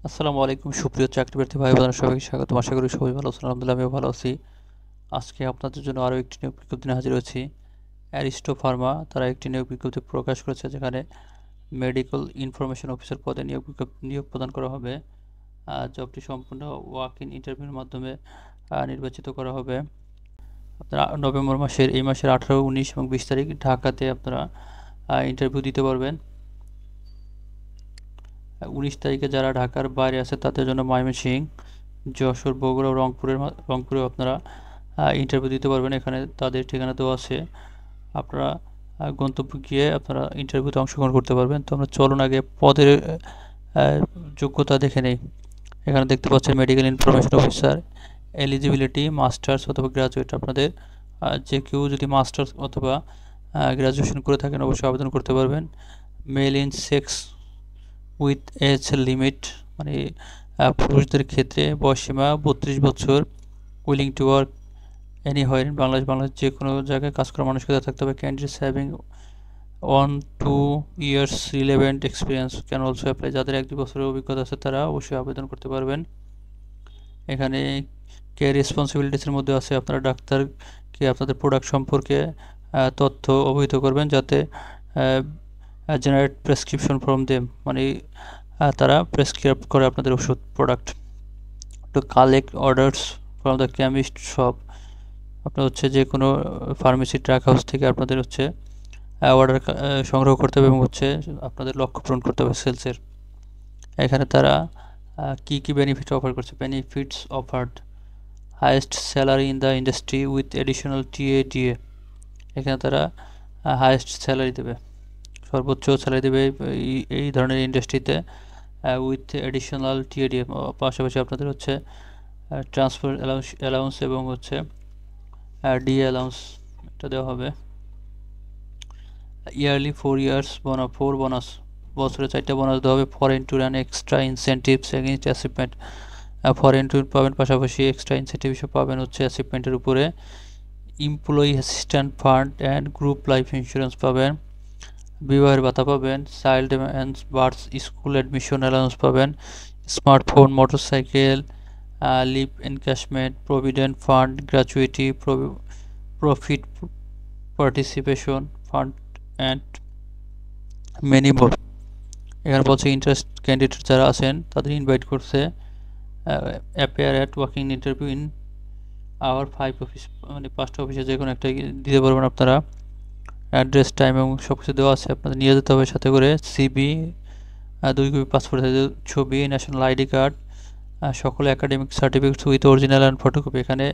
আসসালামু আলাইকুম সুপ্রিয় চাকরি প্রার্থী ভাই বোনেরা, সবাইকে স্বাগতম। আশা করি সবাই ভালো আছেন। আলহামদুলিল্লাহ আমিও ভালো আছি। আজকে আপনাদের জন্য আরও একটি নিয়োগ বিজ্ঞপ্তি নিয়ে হাজির হয়েছি। অ্যারিস্টো ফার্মা তারা একটি নিয়োগ বিজ্ঞপ্তি প্রকাশ করেছে, যেখানে মেডিকেল ইনফরমেশন অফিসার পদে নিয়োগ প্রদান করা হবে। জবটি সম্পূর্ণ ওয়াক ইন ইন্টারভিউর মাধ্যমে নির্বাচিত করা হবে। আপনারা নভেম্বর মাসের এই মাসের 18, 19 এবং 20 তারিখ ঢাকাতে আপনারা ইন্টারভিউ দিতে পারবেন। 19 তারিখে যারা ঢাকার বাইরে আছে তাদের জন্য ময়মনসিংহ, যশোর, বগুড়া ও রংপুরেও আপনারা ইন্টারভিউ দিতে পারবেন। এখানে তাদের ঠিকানা দেওয়া আছে, আপনারা গন্তব্য গিয়ে আপনারা ইন্টারভিউতে অংশগ্রহণ করতে পারবেন। তো আমরা চলুন আগে পদের যোগ্যতা দেখে নেই। এখানে দেখতে পাচ্ছেন medical information officer, eligibility masters অথবা গ্রাজুয়েট। আপনাদের যে কেউ যদি মাস্টার্স অথবা গ্রাজুয়েশন করে থাকেন অবশ্যই আবেদন করতে পারবেন। Male in sex with age limit, মানে পুরুষদের ক্ষেত্রে বয়সসীমা 32 বছর। Willing to work anywhere in Bangladesh যে কোনো জায়গায় কাজ করার মানসিকতা থাকতে হবে। Candidates having 1-2 years relevant experience can also apply. যাদের 1-2 বছরের অভিজ্ঞতা আছে তারা অবশ্যই আবেদন করতে পারবেন। এখানে কে রেসপন্সিবিলিটিসের মধ্যে আছে আপনারা ডাক্তারকে আপনাদের প্রোডাক্ট সম্পর্কে তথ্য অবহিত করবেন, যাতে জেনারেট প্রেসক্রিপশন ফ্রম দেম, মানে তারা প্রেসক্রাইব করে আপনাদের ওষুধ product. To collect orders from the chemist shop, আপনার হচ্ছে যে কোনো ফার্মেসি ট্রাক হাউস থেকে আপনাদের হচ্ছে অর্ডার সংগ্রহ করতে হবে এবং হচ্ছে আপনাদের লক্ষ্য পূরণ করতে হবে সেলসের। এখানে তারা কি কি বেনিফিট অফার করছে। Benefits offered, highest salary in the industry with additional TA DA. এখানে তারা হাইয়েস্ট স্যালারি দেবে, সর্বোচ্চ স্যালারি দেবে এই ধরনের ইন্ডাস্ট্রিতে উইথ এডিশনাল টিএডিএ। পাশাপাশি আপনাদের হচ্ছে ট্রান্সপোর্ট অ্যালাউন্স এবং হচ্ছে ডি অ্যালাউন্স এটা দেওয়া হবে। ইয়ারলি 4 years বোনাস, বছরে 4টা বোনাস দেওয়া হবে। Foreign tour and extra incentives against achievement, foreign tour পাবেন, পাশাপাশি এক্সট্রা ইনসেন্টিভ হিসেবে পাবেন হচ্ছে অ্যাচিভমেন্টের উপরে। Employee assistant fund and group life insurance পাবেন, বিবাহের ভাতা পাবেন, child and birth school admission allowance পাবেন, smartphone, motorcycle, leave encashment, provident fund, gratuity, profit participation fund and many more. এখানে বলছে ইন্টারেস্ট ক্যান্ডিডেট যারা আছেন তাদের ইনভাইট করছে appear at walking interview in our 5 office, মানে 5টা অফিসে যে কোনো একটা দিতে পারবেন আপনারা। অ্যাড্রেস, টাইম এবং সব কিছু দেওয়া আছে। আপনাদের নিয়ে যেতে হবে সাথে করে সিবি, 2 কপি পাসপোর্ট সাইজের ছবি, ন্যাশনাল আইডি কার্ড, সকল academic certificates with original and photocopy. এখানে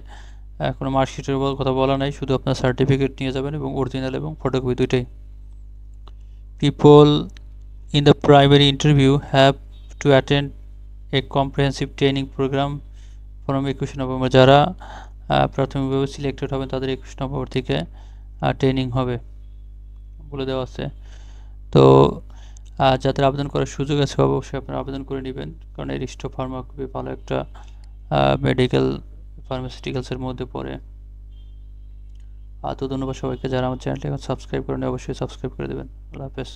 কোনো মার্কশিটের কথা বলা নাই, শুধু আপনার সার্টিফিকেট নিয়ে যাবেন এবং অরিজিনাল এবং ফটোকপি দুইটাই। People in the primary interview have to attend a comprehensive training programme from 21 November. যারা প্রাথমিকভাবে সিলেক্টেড হবেন তাদের 21 নভেম্বর থেকে ট্রেনিং হবে বলে দেওয়া আছে। তো যাদের আবেদন করার সুযোগ আছে অবশ্যই আপনারা আবেদন করে নেবেন, কারণ অ্যারিস্টো ফার্মা খুবই ভালো একটা মেডিকেল ফার্মাসিউটিক্যালসের মধ্যে পড়ে। তো ধন্যবাদ সবাইকে, যারা আমার চ্যানেলটি এখন সাবস্ক্রাইব করেন অবশ্যই সাবস্ক্রাইব করে দেবেন। আল্লাহ হাফেজ।